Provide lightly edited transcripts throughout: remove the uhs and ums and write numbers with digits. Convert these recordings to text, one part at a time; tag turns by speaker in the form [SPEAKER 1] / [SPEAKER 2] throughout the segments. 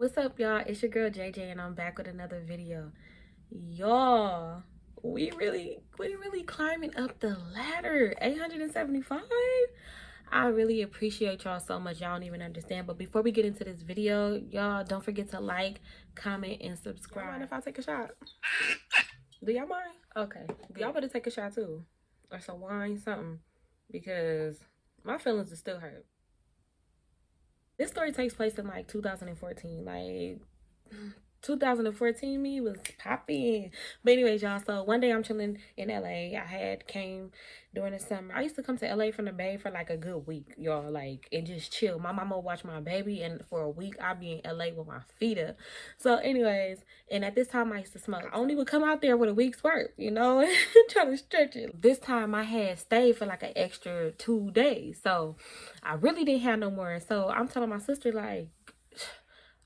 [SPEAKER 1] What's up, y'all? It's your girl JJ, and I'm back with another video. Y'all, we really climbing up the ladder. 875. I really appreciate y'all so much. Y'all don't even understand. But before we get into this video, y'all don't forget to like, comment, and subscribe. Y'all mind if I take a shot? Do y'all mind? Okay. Y'all better take a shot too, or some wine, something, because my feelings are still hurt. This story takes place in like 2014. Like 2014 me was popping. But anyways, y'all, so one day I'm chilling in LA. I had came during the summer. I used to come to LA from the Bay for like a good week, y'all, like, and just chill. My mama would watch my baby, and for a week I'd be in LA with my feet up. So anyways, and at this time I used to smoke. I only would come out there with a week's work, you know, trying to stretch it. This time I had stayed for like an extra 2 days, so I really didn't have no more. So I'm telling my sister, like,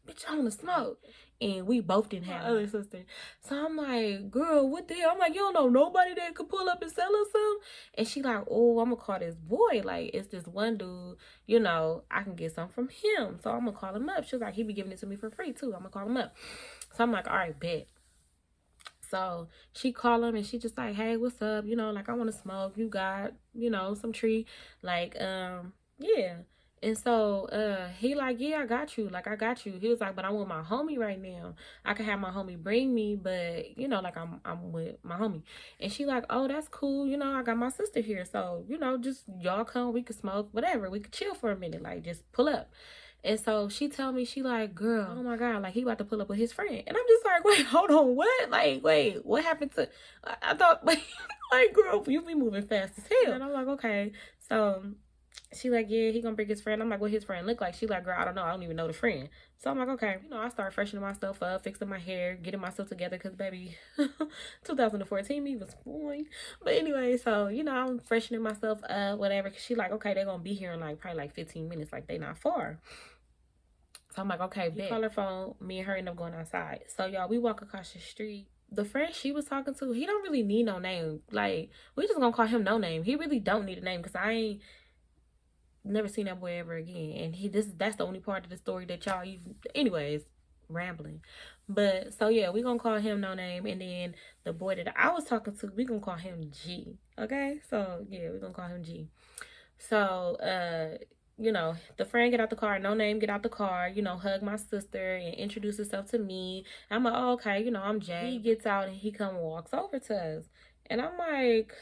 [SPEAKER 1] bitch, I want to smoke. And we both didn't have my other sister. So I'm like, girl, what the hell? I'm like, you don't know nobody that could pull up and sell us some? And she like, oh, I'm going to call this boy. Like, it's this one dude, you know, I can get some from him. So I'm going to call him up. She was like, he be giving it to me for free too. I'm going to call him up. So I'm like, all right, bet. So she called him and she just like, hey, what's up? You know, like, I want to smoke. You got, you know, some tree. Like, yeah. And so he like, yeah, I got you. Like, I got you. He was like, but I'm with my homie right now. I can have my homie bring me, but you know, like, I'm with my homie. And she like, oh, that's cool. You know, I got my sister here. So, you know, just y'all come, we could smoke, whatever. We could chill for a minute. Like, just pull up. And so she told me, she like, girl, oh my God, like, he about to pull up with his friend. And I'm just like, wait, hold on, what? Like, wait, what happened to, I thought, like, girl, you be moving fast as hell. And I'm like, okay. So she like, yeah, he gonna bring his friend. I'm like, what his friend look like? She like, girl, I don't know. I don't even know the friend. So I'm like, okay. You know, I start freshening myself up, fixing my hair, getting myself together, because baby, 2014 me was boring. But anyway, so, you know, I'm freshening myself up, whatever. Cause she like, okay, they're gonna be here in like probably like 15 minutes. Like, they not far. So I'm like, okay, bet. Call her phone. Me and her end up going outside. So y'all, we walk across the street. The friend she was talking to, he don't really need no name. Like, we just gonna call him no name. He really don't need a name, because I ain't never seen that boy ever again. And that's the only part of the story that y'all even, anyways, rambling. But so yeah, we gonna call him no name. And then the boy that I was talking to, we gonna call him G. Okay? So yeah, we gonna call him G. So you know, the friend get out the car, no name get out the car, you know, hug my sister and introduce herself to me. I'm like, oh, okay, you know, I'm Jay. He gets out and he come and walks over to us. And I'm like,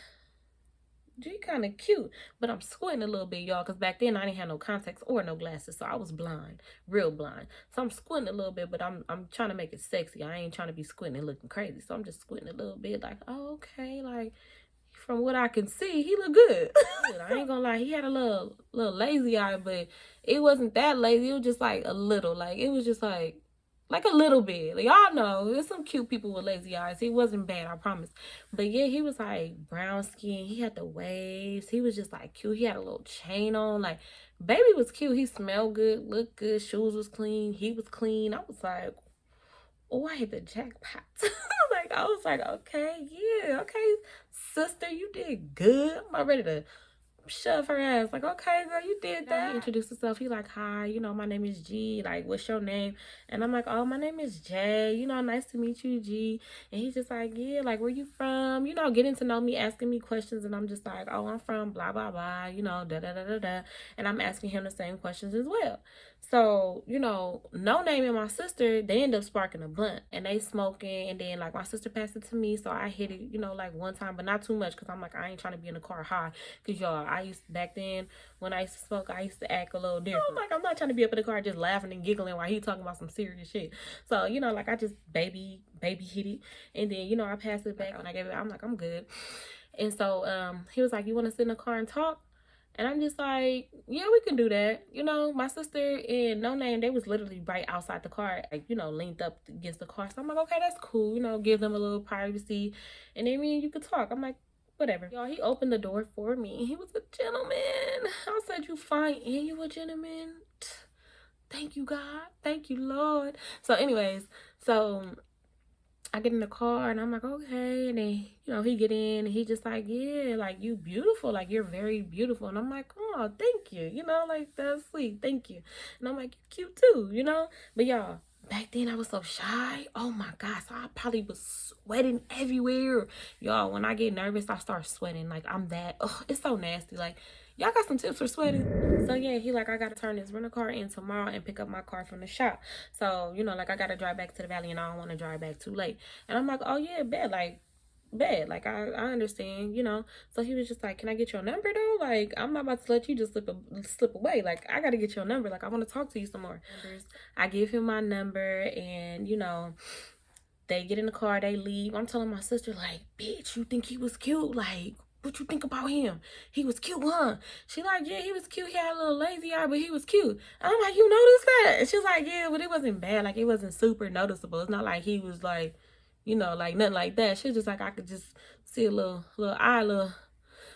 [SPEAKER 1] G kind of cute, but I'm squinting a little bit, y'all, because back then I didn't have no contacts or no glasses, so I was blind, real blind. So I'm squinting a little bit, but I'm trying to make it sexy. I ain't trying to be squinting and looking crazy, so I'm just squinting a little bit, like, oh, okay, like, from what I can see, he look good. I ain't gonna lie, he had a little lazy eye, but it wasn't that lazy. It was just like a little, like, it was just like a little bit. Like, y'all know, there's some cute people with lazy eyes. He wasn't bad, I promise. But yeah, he was like brown skin. He had the waves. He was just like cute. He had a little chain on. Like, baby was cute. He smelled good, looked good. Shoes was clean. He was clean. I was like, oh, I hit the jackpot. Like, I was like, okay, yeah, okay, sister, you did good. I'm ready to shove her ass. Like, okay, girl, you did that. He introduced himself. He like, hi, you know, my name is G. Like, what's your name? And I'm like, oh, my name is Jay. You know, nice to meet you, G. And he's just like, yeah, like, where you from? You know, getting to know me, asking me questions. And I'm just like, oh, I'm from blah, blah, blah, you know, da, da, da, da, da. And I'm asking him the same questions as well. So, you know, no name and my sister, they end up sparking a blunt and they smoking. And then, like, my sister passed it to me. So I hit it, you know, like one time, but not too much, because I'm like, I ain't trying to be in the car high. Because, y'all, I used to, back then, when I used to smoke, I used to act a little different. I'm like, I'm not trying to be up in the car just laughing and giggling while he talking about some serious shit. So, you know, like, I just baby hit it. And then, you know, I passed it back. When I gave it, I'm like, I'm good. And so he was like, you want to sit in the car and talk? And I'm just like, yeah, we can do that. You know, my sister and no name, they was literally right outside the car, like, you know, leaned up against the car. So I'm like, okay, that's cool. You know, give them a little privacy. And then me and you could talk. I'm like, whatever. Y'all, he opened the door for me. He was a gentleman. I said, you fine and you a gentleman. Thank you, God. Thank you, Lord. So anyways, so I get in the car and I'm like, okay. And then, you know, he get in and he just like, yeah, like, you beautiful. Like, you're very beautiful. And I'm like, oh, thank you. You know, like, that's sweet. Thank you. And I'm like, you cute too, you know? But y'all, back then I was so shy. Oh my gosh, so I probably was sweating everywhere. Y'all, when I get nervous, I start sweating. Like, I'm that, oh, it's so nasty. Like, y'all got some tips for sweating? So yeah, he like, I gotta turn this rental car in tomorrow and pick up my car from the shop. So, you know, like, I gotta drive back to the valley and I don't want to drive back too late. And I'm like, oh yeah, bet. Like, bad. Like, I understand, you know. So he was just like, can I get your number though? Like, I'm not about to let you just slip away. Like, I gotta get your number. Like, I want to talk to you some more. I give him my number, and you know, they get in the car, they leave. I'm telling my sister, like, bitch, you think he was cute? Like, what you think about him? He was cute, huh? She like, yeah, he was cute. He had a little lazy eye, but he was cute. I'm like, you noticed that? And she's like, yeah, but it wasn't bad. Like, it wasn't super noticeable. It's not like he was like, you know, like nothing like that. She's just like, I could just see a little eye,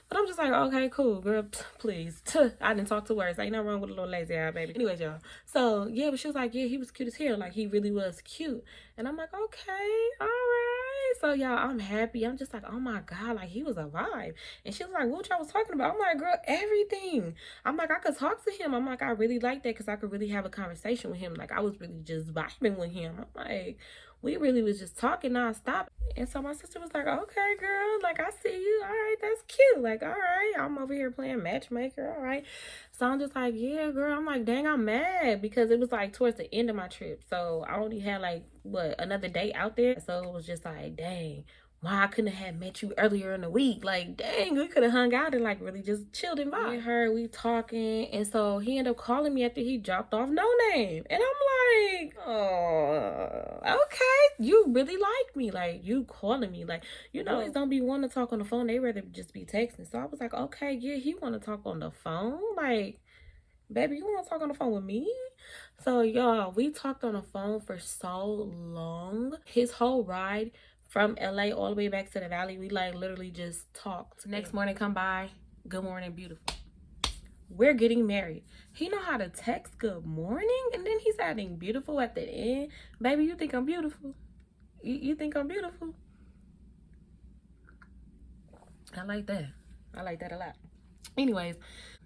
[SPEAKER 1] but I'm just like, okay, cool, girl, please. I didn't talk to words. Ain't nothing wrong with a little lazy eye, baby. Anyways, y'all. So, yeah, but she was like, yeah, he was cute as hell. Like, he really was cute. And I'm like, okay, all right. So, y'all, I'm happy. I'm just like, oh, my God, like, he was a vibe. And she was like, what y'all was talking about? I'm like, girl, everything. I'm like, I could talk to him. I'm like, I really like that because I could really have a conversation with him. Like, I was really just vibing with him. I'm like, we really was just talking nonstop. And so my sister was like, okay, girl, like, I see you. All right, that's cute. Like, all right, I'm over here playing matchmaker. All right. So I'm just like, yeah, girl. I'm like, dang, I'm mad because it was like towards the end of my trip. So I only had like, what, another day out there. So it was just like, dang, why I couldn't have met you earlier in the week. Like, dang, we could have hung out and like really just chilled and vibed. Me and her, we talking. And so he ended up calling me after he dropped off No Name. And I'm like, oh, okay. You really like me. Like, you calling me. Like, you know, always don't be wanting to talk on the phone. They rather just be texting. So I was like, okay, yeah, he want to talk on the phone. Like, baby, you want to talk on the phone with me? So, y'all, we talked on the phone for so long. His whole ride from LA all the way back to the valley, we like literally just talked. Next morning come by, good morning, beautiful. We're getting married. He know how to text good morning, and then he's adding beautiful at the end. Baby, you think I'm beautiful? You think I'm beautiful? I like that. I like that a lot. Anyways,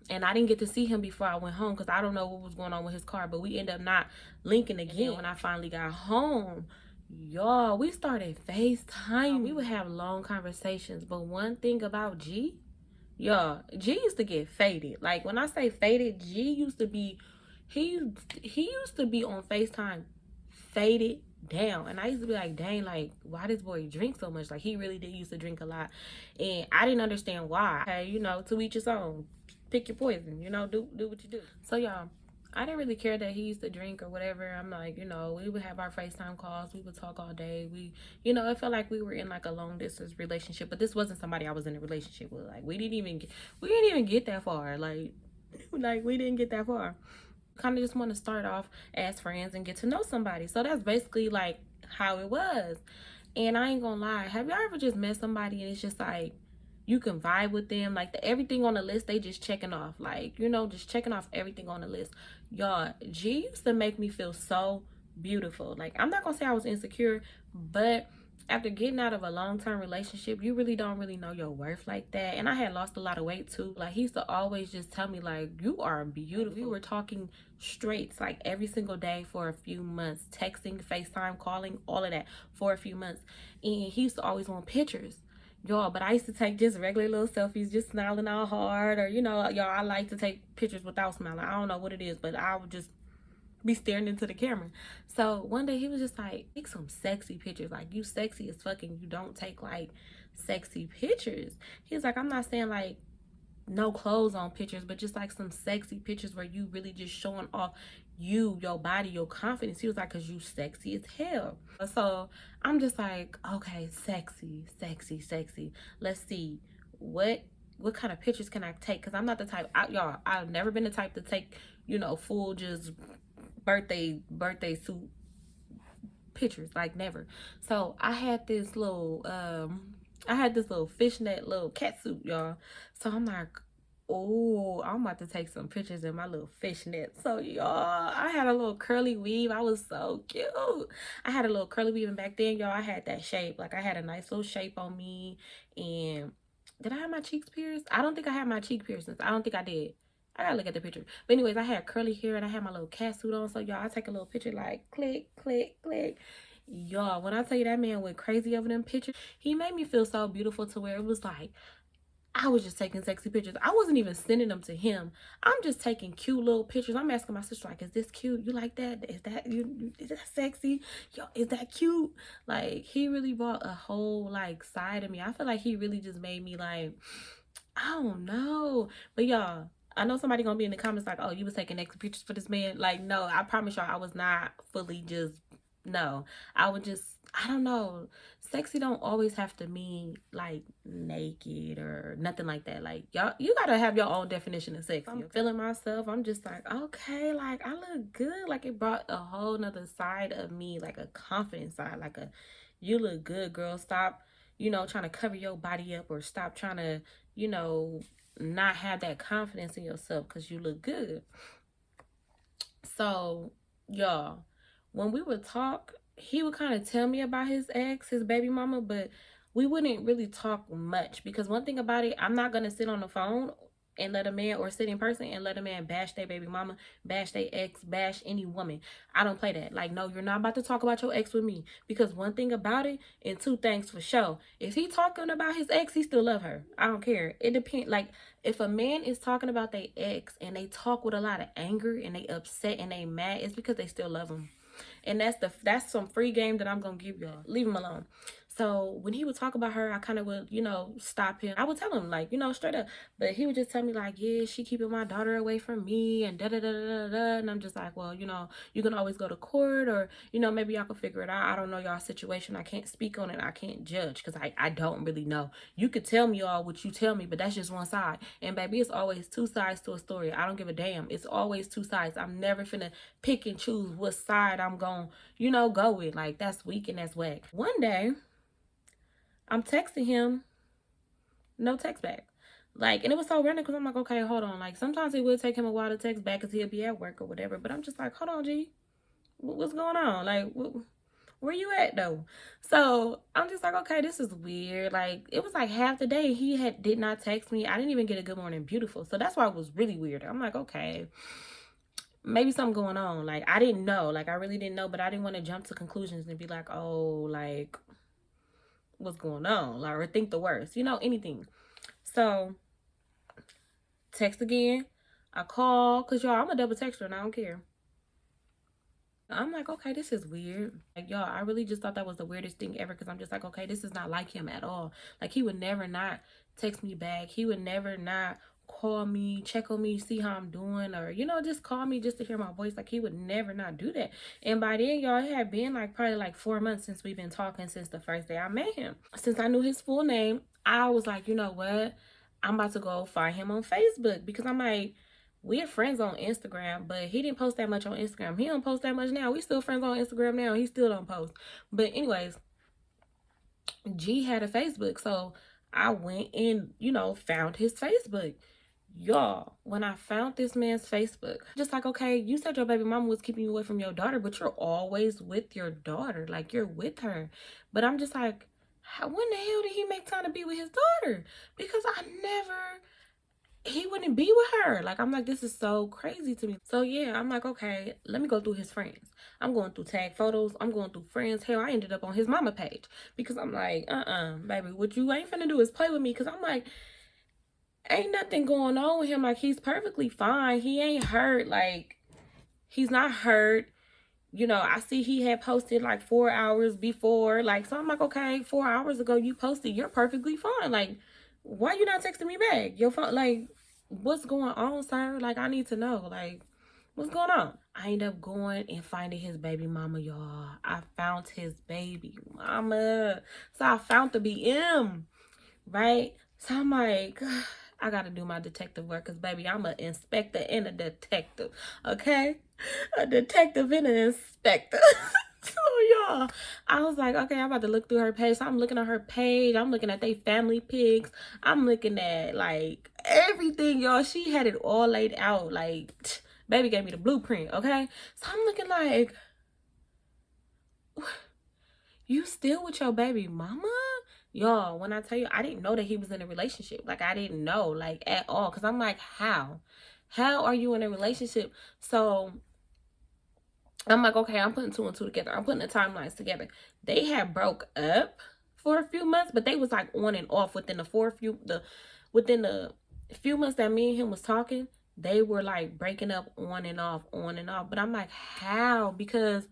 [SPEAKER 1] and I didn't get to see him before I went home because I don't know what was going on with his car, but we ended up not linking again when I finally got home. Y'all, we started FaceTime. We would have long conversations, but one thing about G, y'all, G used to get faded. Like, when I say faded, G used to be, he used to be on FaceTime faded down. And I used to be like, dang, like, why this boy drink so much? Like, he really did used to drink a lot. And I didn't understand why. Okay, you know, to each his own. Pick your poison, you know, do what you do. So, y'all, I didn't really care that he used to drink or whatever. I'm like, you know, we would have our FaceTime calls. We would talk all day. We, you know, it felt like we were in like a long distance relationship. But this wasn't somebody I was in a relationship with. Like, we didn't even get that far. Like we didn't get that far. Kind of just want to start off as friends and get to know somebody. So that's basically like how it was. And I ain't gonna lie, have y'all ever just met somebody and it's just like you can vibe with them, like everything on the list they just checking off, like, you know, just checking off everything on the list. Y'all, G used to make me feel so beautiful. Like, I'm not gonna say I was insecure, but after getting out of a long-term relationship, you really don't really know your worth like that. And I had lost a lot of weight too. Like, he used to always just tell me, like, you are beautiful. We were talking straight, like, every single day for a few months, texting, FaceTime, calling, all of that for a few months. And he used to always want pictures, y'all. But I used to take just regular little selfies, just smiling all hard, or, you know, y'all, I like to take pictures without smiling. I don't know what it is, but I would just be staring into the camera. So one day he was just like, take some sexy pictures. Like, you sexy as fucking, you don't take like sexy pictures. He was like, I'm not saying like no clothes on pictures, but just like some sexy pictures where you really just showing off you, your body, your confidence. He was like, cause you sexy as hell. So I'm just like, okay, sexy. Let's see, what kind of pictures can I take? Cause I'm not the type, y'all, I've never been the type to take, you know, full just birthday suit pictures, like, never. So I had this little fishnet little cat suit, y'all. So I'm like, oh, I'm about to take some pictures in my little fishnet. So, y'all, I had a little curly weave. I was so cute. I had a little curly weave, and back then, y'all, I had that shape. Like, I had a nice little shape on me. And did I have my cheeks pierced? I don't think I had my cheek piercings. I don't think I did. I gotta look at the picture. But anyways, I had curly hair and I had my little cat suit on. So y'all, I take a little picture like click, click, click. Y'all, when I tell you that man went crazy over them pictures, he made me feel so beautiful to where it was like, I was just taking sexy pictures. I wasn't even sending them to him. I'm just taking cute little pictures. I'm asking my sister, like, is this cute? You like that? Is that sexy? Yo, is that cute? Like, he really brought a whole, like, side of me. I feel like he really just made me, like, I don't know. But y'all, I know somebody gonna be in the comments like, oh, you was taking extra pictures for this man. Like, no, I promise y'all I was not fully just, no. I would just, I don't know. Sexy don't always have to mean like naked or nothing like that. Like, y'all, you gotta have your own definition of sexy. I'm feeling myself. I'm just like, okay, like I look good. Like it brought a whole nother side of me, like a confident side, like a, you look good, girl. Stop, trying to cover your body up, or stop trying to, not have that confidence in yourself because you look good. So, y'all, when we would talk, he would kind of tell me about his ex, his baby mama, but we wouldn't really talk much because one thing about it, I'm not going to sit on the phone and let a man, or sit in person and let a man bash their baby mama, bash their ex, bash any woman. I don't play that. Like, no, you're not about to talk about your ex with me, because one thing about it, and two things for sure, if he talking about his ex, he still love her. I don't care. It depends. Like, if a man is talking about their ex and they talk with a lot of anger and they upset and they mad, it's because they still love him. And that's some free game that I'm gonna give y'all. Leave him alone. So when he would talk about her, I kind of would, stop him. I would tell him, like, straight up. But he would just tell me, like, yeah, she keeping my daughter away from me and da-da-da-da-da. And I'm just like, well, you can always go to court, or, maybe y'all can figure it out. I don't know y'all situation. I can't speak on it. I can't judge because I don't really know. You could tell me all what you tell me, but that's just one side. And baby, it's always two sides to a story. I don't give a damn. It's always two sides. I'm never finna pick and choose what side I'm gonna, go with. Like, that's weak and that's whack. One day, I'm texting him, no text back. Like, and it was so random because I'm like, okay, hold on. Like, sometimes it would take him a while to text back because he'll be at work or whatever. But I'm just like, hold on, G. What's going on? Like, where you at, though? So I'm just like, okay, this is weird. Like, it was like half the day he did not text me. I didn't even get a good morning beautiful. So that's why it was really weird. I'm like, okay, maybe something going on. Like, I didn't know. Like, I really didn't know. But I didn't want to jump to conclusions and be like, oh, like, what's going on, like, or think the worst, anything. So text again, I call, because y'all, I'm a double texter and I don't care. I'm like, okay, this is weird. Like, y'all, I really just thought that was the weirdest thing ever, because I'm just like, okay, this is not like him at all. Like, he would never not text me back. He would never not call me, check on me, see how I'm doing, or, just call me just to hear my voice. Like, he would never not do that. And by then, y'all, it had been like probably like 4 months since we've been talking, since the first day I met him. Since I knew his full name, I was like, you know what? I'm about to go find him on Facebook, because I'm like, we're friends on Instagram, but he didn't post that much on Instagram. He don't post that much now. We still friends on Instagram now. He still don't post. But anyways, G had a Facebook, so I went and, found his Facebook. Y'all, when I found this man's Facebook, just like, okay, you said your baby mama was keeping you away from your daughter, but you're always with your daughter. Like, you're with her. But I'm just like, when the hell did he make time to be with his daughter? Because he wouldn't be with her. Like, I'm like, this is so crazy to me. So yeah, I'm like, okay, let me go through his friends. I'm going through tag photos. I'm going through friends. Hell, I ended up on his mama page, because I'm like, baby, what you ain't finna do is play with me. Because I'm like, ain't nothing going on with him. Like, he's perfectly fine. He ain't hurt. Like, he's not hurt. I see he had posted like 4 hours before. Like, so I'm like, okay, 4 hours ago you posted. You're perfectly fine. Like, why you not texting me back? Your phone, like, what's going on, sir? Like, I need to know. Like, what's going on? I end up going and finding his baby mama, y'all. I found his baby mama. So I found the BM, right? So I'm like, I gotta do my detective work, because baby, I'm an inspector and a detective, okay? A detective and an inspector. So y'all, I was like, okay, I'm about to look through her page. So I'm looking at her page. I'm looking at their family pics. I'm looking at like everything, y'all. She had it all laid out. Like, baby gave me the blueprint, okay? So I'm looking like, you still with your baby mama? Y'all, when I tell you, I didn't know that he was in a relationship. Like, I didn't know, like, at all. Because I'm like, how? How are you in a relationship? So I'm like, okay, I'm putting two and two together. I'm putting the timelines together. They had broke up for a few months, but they was like on and off within within the few months that me and him was talking. They were like breaking up on and off, on and off. But I'm like, how? Because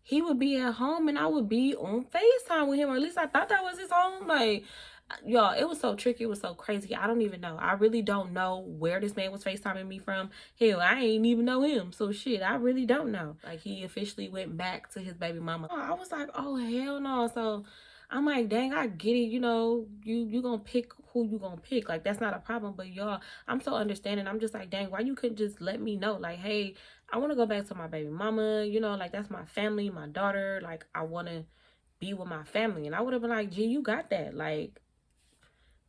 [SPEAKER 1] he would be at home and I would be on FaceTime with him, or at least I thought that was his home. Like, y'all, it was so tricky. It was so crazy. I don't even know. I really don't know where this man was FaceTiming me from. Hell, I ain't even know him. So shit, I really don't know. Like, he officially went back to his baby mama. I was like, oh hell no. So I'm like, dang, I get it. You know, you gonna pick who you gonna pick. Like, that's not a problem. But y'all, I'm so understanding. I'm just like, dang, why you couldn't just let me know? Like, hey, I want to go back to my baby mama. You know, like, that's my family, my daughter. Like, I want to be with my family. And I would have been like, gee, you got that. Like,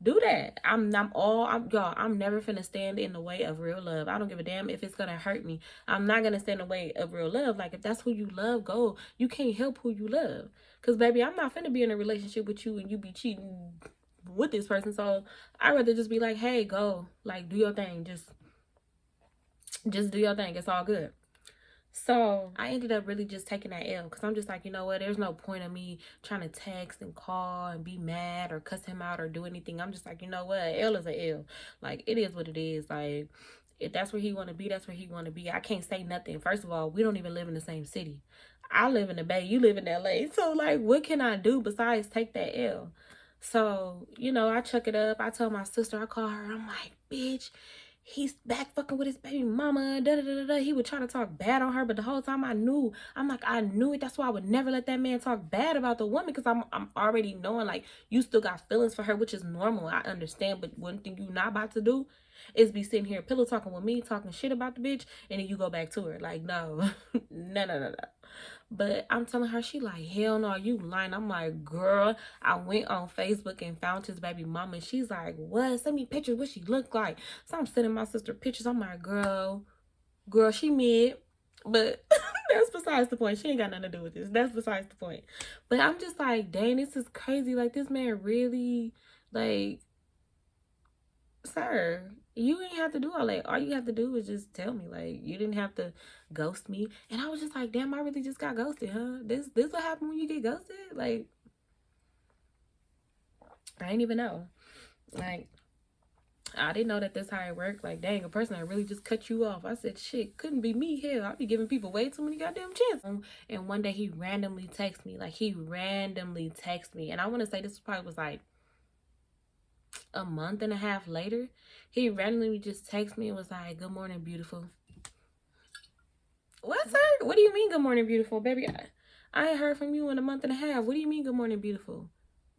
[SPEAKER 1] do that. I'm y'all, I'm never finna stand in the way of real love. I don't give a damn if it's gonna hurt me. I'm not gonna stand in the way of real love. Like, if that's who you love, go. You can't help who you love. Cause baby, I'm not finna be in a relationship with you and you be cheating with this person. So I'd rather just be like, hey, go. Like, do your thing. Just do your thing. It's all good. So I ended up really just taking that L, because I'm just like, you know what, there's no point of me trying to text and call and be mad or cuss him out or do anything. I'm just like, you know what, L is a L. Like, it is what it is. Like, if that's where he want to be, that's where he want to be. I can't say nothing. First of all, we don't even live in the same city. I live in the Bay, you live in LA. So like, what can I do besides take that L? So, you know, I chuck it up. I tell my sister, I call her, I'm like, bitch, he's back fucking with his baby mama. Da, da, da, da, da. He would try to talk bad on her, but the whole time I knew it. That's why I would never let that man talk bad about the woman, because I'm already knowing, like, you still got feelings for her, which is normal. I understand, but one thing you not about to do is be sitting here pillow talking with me, talking shit about the bitch, and then you go back to her. Like, no. No. But I'm telling her, she like, hell no, you lying. I'm like, girl, I went on Facebook and found his baby mama. And she's like, what? Send me pictures what she looked like. So I'm sending my sister pictures. I'm like, girl, she mid. But that's besides the point. She ain't got nothing to do with this. That's besides the point. But I'm just like, dang, this is crazy. Like, this man really, like, sir, you ain't have to do all that. All you have to do is just tell me. Like, you didn't have to ghost me. And I was just like, damn, I really just got ghosted, huh? This what happened when you get ghosted? Like, I didn't even know. Like, I didn't know that that's how it worked. Like, dang, a person that really just cut you off. I said, shit, couldn't be me. Hell, I'd be giving people way too many goddamn chances. And one day he randomly texted me. Like, he randomly texted me. And I want to say this probably was like a month and a half later. He randomly just texted me and was like, good morning, beautiful. What, sir? What do you mean, good morning, beautiful? Baby, I ain't heard from you in a month and a half. What do you mean, good morning, beautiful?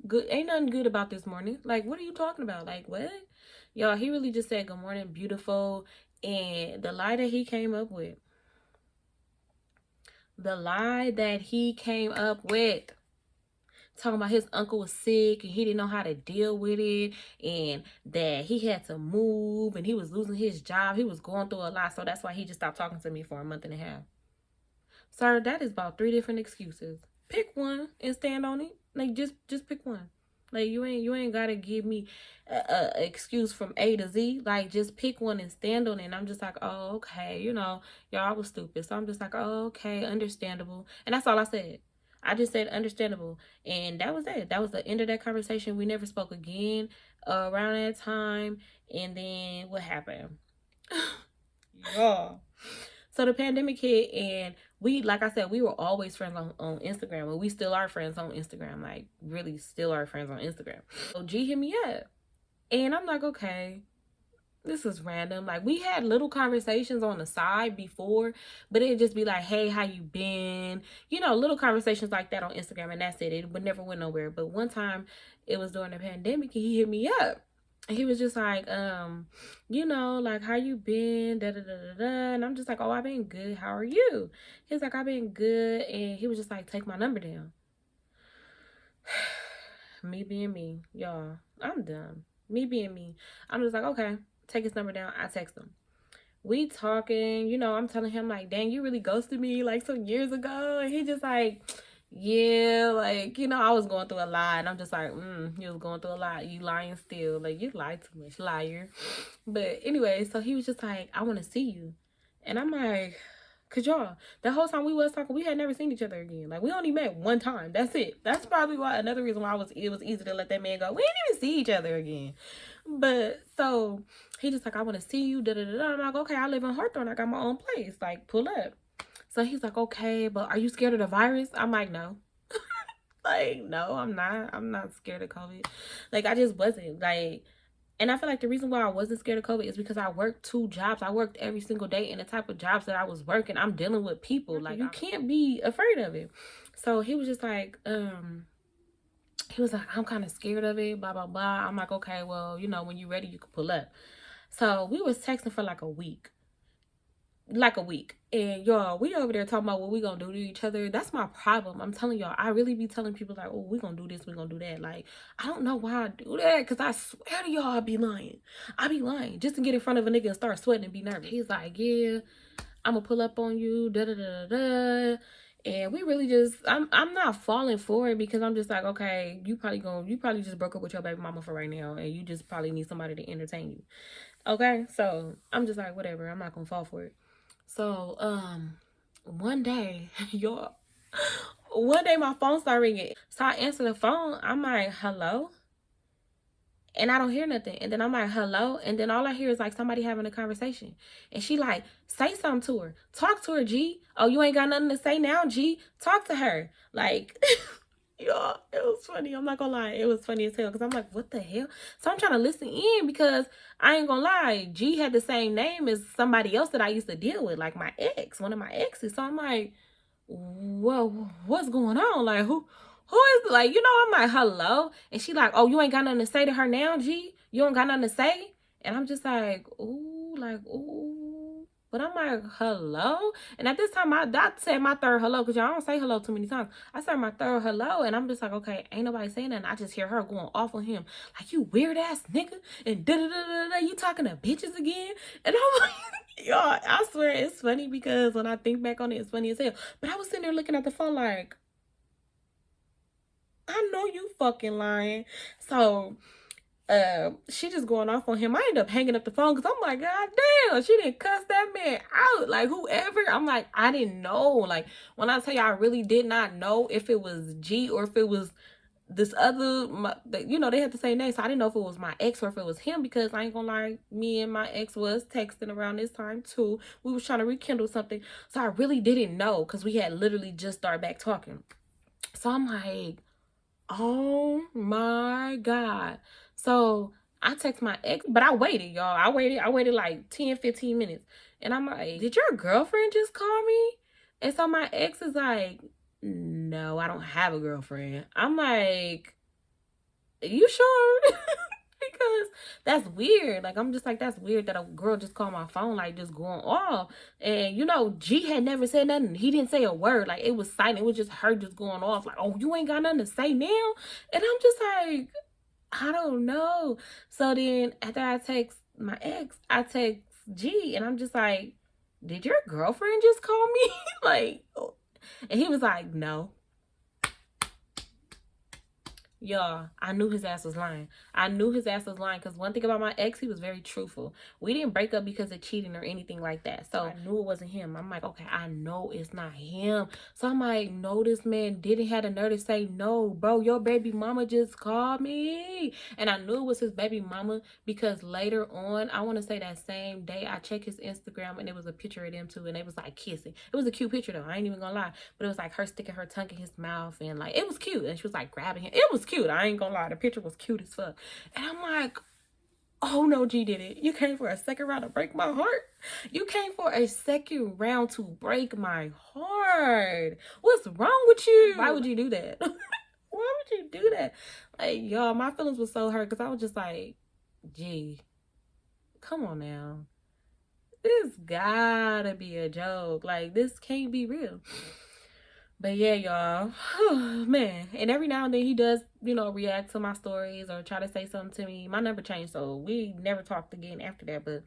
[SPEAKER 1] Good, ain't nothing good about this morning. Like, what are you talking about? Like, what? Y'all, he really just said good morning, beautiful. And the lie that he came up with, talking about his uncle was sick and he didn't know how to deal with it, and that he had to move and he was losing his job. He was going through a lot, so that's why he just stopped talking to me for a month and a half. Sir, that is about 3 different excuses. Pick one and stand on it. Like, just pick one. Like, you ain't gotta give me a excuse from A to Z. Like, just pick one and stand on it. And I'm just like, oh, okay, you know, y'all, I was stupid. So I'm just like, oh, okay, understandable. And that's all I said. I just said understandable. And that was it. That was the end of that conversation. We never spoke again around that time. And then what happened? Yeah. So the pandemic hit, and we, like I said, we were always friends on Instagram, and we still are friends on Instagram. Like, really still are friends on Instagram. So G hit me up, and I'm like, okay, this is random. Like, we had little conversations on the side before, but it'd just be like, hey, how you been? You know, little conversations like that on Instagram, and that's it. It would never went nowhere. But one time, it was during the pandemic, and he hit me up. He was just like, you know, like, how you been? Da da da da da. And I'm just like, oh, I've been good. How are you? He's like, I've been good. And he was just like, take my number down. Me being me, y'all. I'm done. Me being me. I'm just like, okay, take his number down. I text him. We talking, you know, I'm telling him like, dang, you really ghosted me like some years ago. And he just like, yeah, like, you know, I was going through a lot. And I'm just like, you was going through a lot. You lying still. Like, you lied too much, liar. But anyway, so he was just like, I want to see you. And I'm like, cause y'all, the whole time we was talking, we had never seen each other again. Like, we only met one time. That's it. That's probably why, another reason why it was easy to let that man go. We didn't even see each other again. But so he just like, I want to see you. Da da da. I'm like, okay, I live in Hawthorne. I got my own place. Like, pull up. So he's like, okay, but are you scared of the virus? I'm like, no. Like, no, I'm not. I'm not scared of COVID. Like, I just wasn't. Like, and I feel like the reason why I wasn't scared of COVID is because I worked 2 jobs. I worked every single day, and the type of jobs that I was working, I'm dealing with people. Like, you can't be afraid of it. So he was just like, he was like, I'm kind of scared of it, blah, blah, blah. I'm like, okay, well, you know, when you're ready, you can pull up. So we was texting for like a week. And y'all, we over there talking about what we gonna do to each other. That's my problem. I'm telling y'all, I really be telling people like, oh, we gonna do this, we gonna do that. Like, I don't know why I do that, because I swear to y'all, I be lying just to get in front of a nigga and start sweating and be nervous. He's like, yeah, I'm gonna pull up on you, da da da da. And we really just, I'm not falling for it, because I'm just like, okay, you probably just broke up with your baby mama for right now, and you just probably need somebody to entertain you. Okay, so I'm just like, whatever, I'm not gonna fall for it. So, one day, y'all, one day my phone started ringing. So I answer the phone. I'm like, hello? And I don't hear nothing. And then I'm like, hello? And then all I hear is like somebody having a conversation. And she like, say something to her. Talk to her, G. Oh, you ain't got nothing to say now, G. Talk to her. Like... Y'all, it was funny. I'm not gonna lie. It was funny as hell, because I'm like, what the hell? So I'm trying to listen in, because I ain't gonna lie, G had the same name as somebody else that I used to deal with, like my ex, one of my exes. So I'm like, whoa, what's going on? Like, who is, like, you know, I'm like, hello? And she like, oh, you ain't got nothing to say to her now, G? You don't got nothing to say? And I'm just like, ooh. But I'm like, hello? And at this time, I said my third hello, because y'all don't say hello too many times. I said my third hello, and I'm just like, okay, ain't nobody saying nothing. I just hear her going off on him. Like, you weird ass nigga. And da-da-da-da-da, you talking to bitches again? And I'm like, y'all, I swear it's funny, because when I think back on it, it's funny as hell. But I was sitting there looking at the phone like, I know you fucking lying. So... she just going off on him. I end up hanging up the phone, because I'm like, god damn, she didn't cuss that man out. Like, whoever. I'm like, I didn't know. Like, when I tell you, I really did not know if it was G or if it was this other, you know, they had the same name. So I didn't know if it was my ex or if it was him, because I ain't gonna lie, me and my ex was texting around this time too. We was trying to rekindle something. So I really didn't know, because we had literally just started back talking. So I'm like, oh my god. So I text my ex, but I waited, y'all. I waited like 10-15 minutes. And I'm like, did your girlfriend just call me? And so my ex is like, no, I don't have a girlfriend. I'm like, you sure? Because that's weird. Like, I'm just like, that's weird that a girl just called my phone, like, just going off. And, you know, G had never said nothing. He didn't say a word. Like, it was silent. It was just her just going off. Like, oh, you ain't got nothing to say now? And I'm just like, I don't know. So then after I text my ex, I text G, and I'm just like, did your girlfriend just call me? Like, and he was like, no. Y'all, I knew his ass was lying. I knew his ass was lying, because one thing about my ex, he was very truthful. We didn't break up because of cheating or anything like that. So I knew it wasn't him. I'm like, okay, I know it's not him. So I'm like, no, this man didn't have the nerve to say, no, bro, your baby mama just called me. And I knew it was his baby mama, because later on, I want to say that same day, I checked his Instagram, and it was a picture of them two, and they was like kissing. It was a cute picture though. I ain't even gonna lie. But it was like her sticking her tongue in his mouth, and like, it was cute. And she was like grabbing him. It was cute. I ain't gonna lie, the picture was cute as fuck. And I'm like, oh no, G did it. You came for a second round to break my heart? You came for a second round to break my heart. What's wrong with you? Why would you do that? Why would you do that? Like, y'all, my feelings were so hurt, because I was just like, G, come on now. This gotta be a joke. Like, this can't be real. But yeah, y'all, man. And every now and then he does, you know, react to my stories or try to say something to me. My number changed, so we never talked again after that. But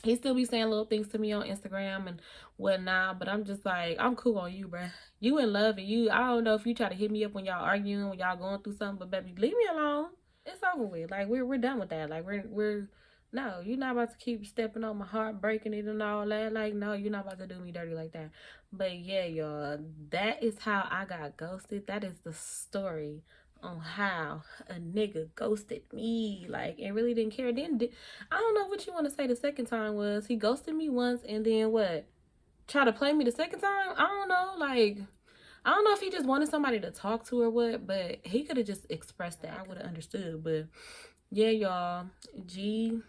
[SPEAKER 1] He still be saying little things to me on Instagram and whatnot, but I'm just like, I'm cool on you, bruh. You in love, and you, I don't know if you try to hit me up when y'all arguing, when y'all going through something, but baby, leave me alone. It's over with. Like, we're done with that. Like, we're no, you're not about to keep stepping on my heart, breaking it and all that. Like, no, you're not about to do me dirty like that. But yeah, y'all, that is how I got ghosted. That is the story on how a nigga ghosted me, like, and really didn't care. I don't know what you want to say the second time was. He ghosted me once and then what? Try to play me the second time? I don't know. Like, I don't know if he just wanted somebody to talk to or what, but he could have just expressed that. I would have understood. But yeah, y'all, G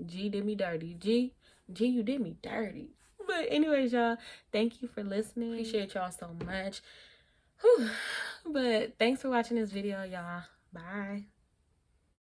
[SPEAKER 1] did me dirty. G, you did me dirty. But anyways, y'all, thank you for listening. Appreciate y'all so much. Whew. But thanks for watching this video, y'all. Bye.